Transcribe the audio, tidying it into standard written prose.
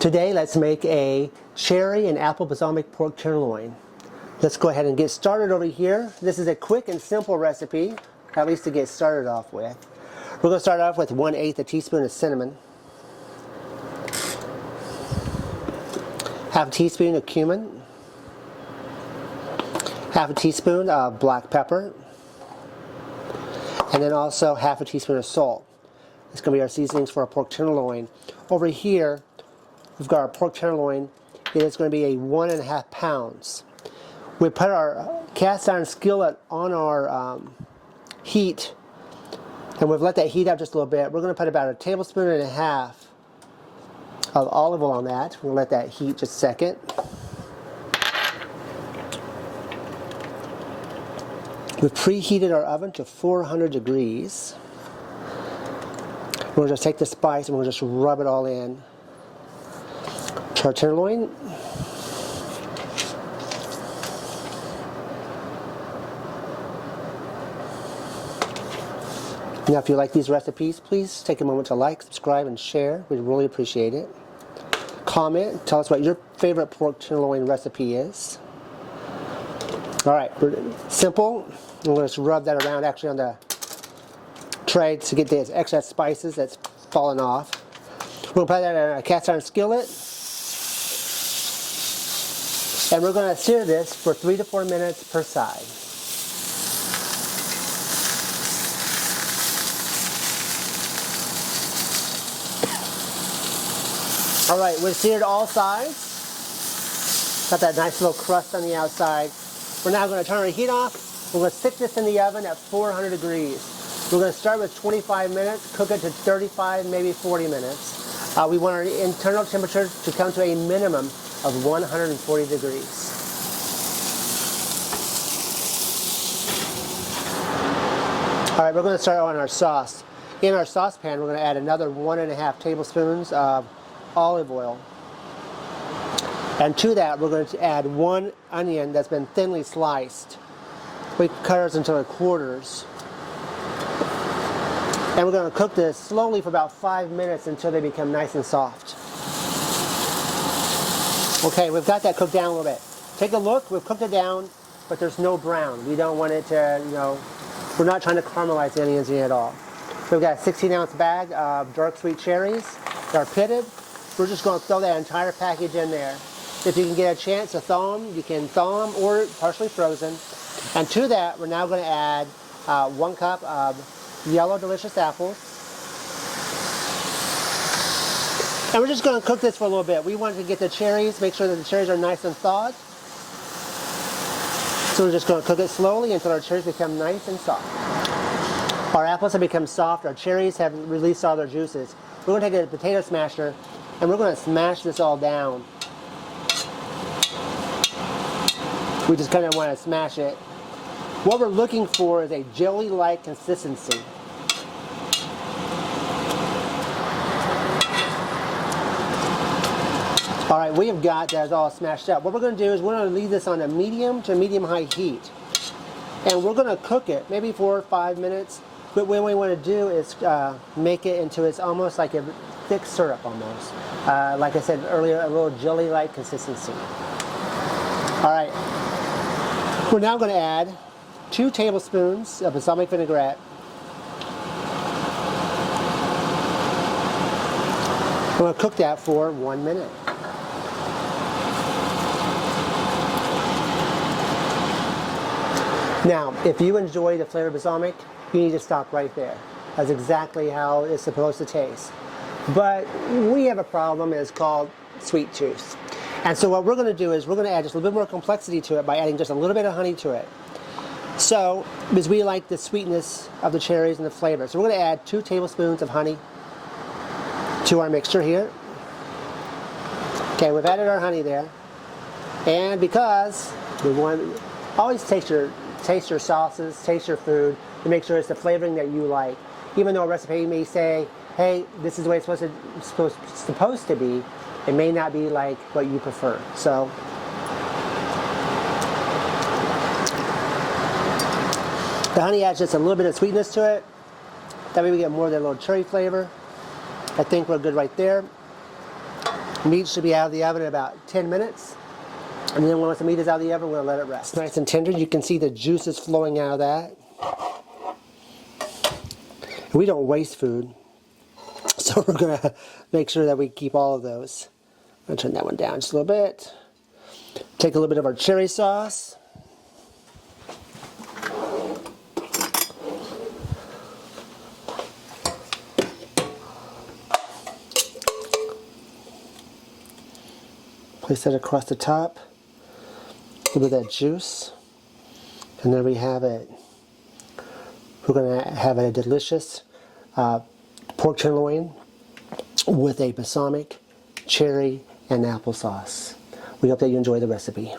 Today, let's make a cherry and apple balsamic pork tenderloin. Let's go ahead and get started over here. This is a quick and simple recipe, at least to get started off with. We're going to start off with 1/8 a teaspoon of cinnamon, half a teaspoon of cumin, half a teaspoon of black pepper, and then also half a teaspoon of salt. It's going to be our seasonings for our pork tenderloin. Over here, we've got our pork tenderloin. It is going to be a 1.5 pounds. We put our cast iron skillet on our heat, and we've let that heat up just a little bit. We're going to put about 1.5 tablespoons of olive oil on that. We'll let that heat just a second. We've preheated our oven to 400 degrees. We'll just take the spice and we'll just rub it all in to our tenderloin. Now, if you like these recipes, please take a moment to like, subscribe, and share. We'd really appreciate it. Comment, tell us what your favorite pork tenderloin recipe is. All right, simple. I'm going to just rub that around actually on the tray to get the excess spices that's fallen off. We're going to put that in a cast iron skillet. And we're going to sear this for 3 to 4 minutes per side. All right, we've seared all sides. Got that nice little crust on the outside. We're now going to turn our heat off. We're going to stick this in the oven at 400 degrees. We're going to start with 25 minutes, cook it to 35, maybe 40 minutes. We want our internal temperature to come to a minimum of 140 degrees. All right, we're going to start on our sauce. In our saucepan, we're going to add another 1.5 tablespoons of olive oil. And to that, we're going to add 1 onion that's been thinly sliced. We cut ours into quarters. And we're going to cook this slowly for about 5 minutes until they become nice and soft. Okay, we've got that cooked down a little bit. Take a look, we've cooked it down, but there's no brown. We don't want it to, we're not trying to caramelize the onions at all. So we've got a 16-ounce bag of dark sweet cherries that are pitted. We're just going to throw that entire package in there. If you can get a chance to thaw them, you can thaw them or partially frozen. And to that, we're now going to add 1 cup of yellow delicious apples. And we're just going to cook this for a little bit. We want to get the cherries, make sure that the cherries are nice and thawed. So we're just going to cook it slowly until our cherries become nice and soft. Our apples have become soft. Our cherries have released all their juices. We're going to take a potato smasher and we're going to smash this all down. We just kind of want to smash it. What we're looking for is a jelly-like consistency. All right, we have got that all smashed up. What we're going to do is we're going to leave this on a medium to medium-high heat. And we're going to cook it maybe 4 or 5 minutes. But what we want to do is make it into it's almost like a thick syrup almost. Like I said earlier, a little jelly-like consistency. All right. We're now going to add 2 tablespoons of balsamic vinaigrette. We're going to cook that for 1 minute. Now, if you enjoy the flavor of balsamic, you need to stop right there. That's exactly how it's supposed to taste. But we have a problem, it's called sweet tooth. And so what we're going to do is we're going to add just a little bit more complexity to it by adding just a little bit of honey to it. So, because we like the sweetness of the cherries and the flavor. So we're going to add 2 tablespoons of honey to our mixture here. Okay, we've added our honey there. And because we want to always taste your sauces, taste your food, to make sure it's the flavoring that you like. Even though a recipe may say, hey, this is the way it's supposed to be, it may not be like what you prefer. So the honey adds just a little bit of sweetness to it. That way we get more of that little cherry flavor. I think we're good right there. Meat should be out of the oven in about 10 minutes. And then once the meat is out of the oven, we're going to let it rest. It's nice and tender. You can see the juices flowing out of that. We don't waste food, so we're going to make sure that we keep all of those. I'm going to turn that one down just a little bit. Take a little bit of our cherry sauce. Place that across the top. A little bit of that juice. And there we have it. We're going to have a delicious pork tenderloin with a balsamic, cherry, and applesauce. We hope that you enjoy the recipe.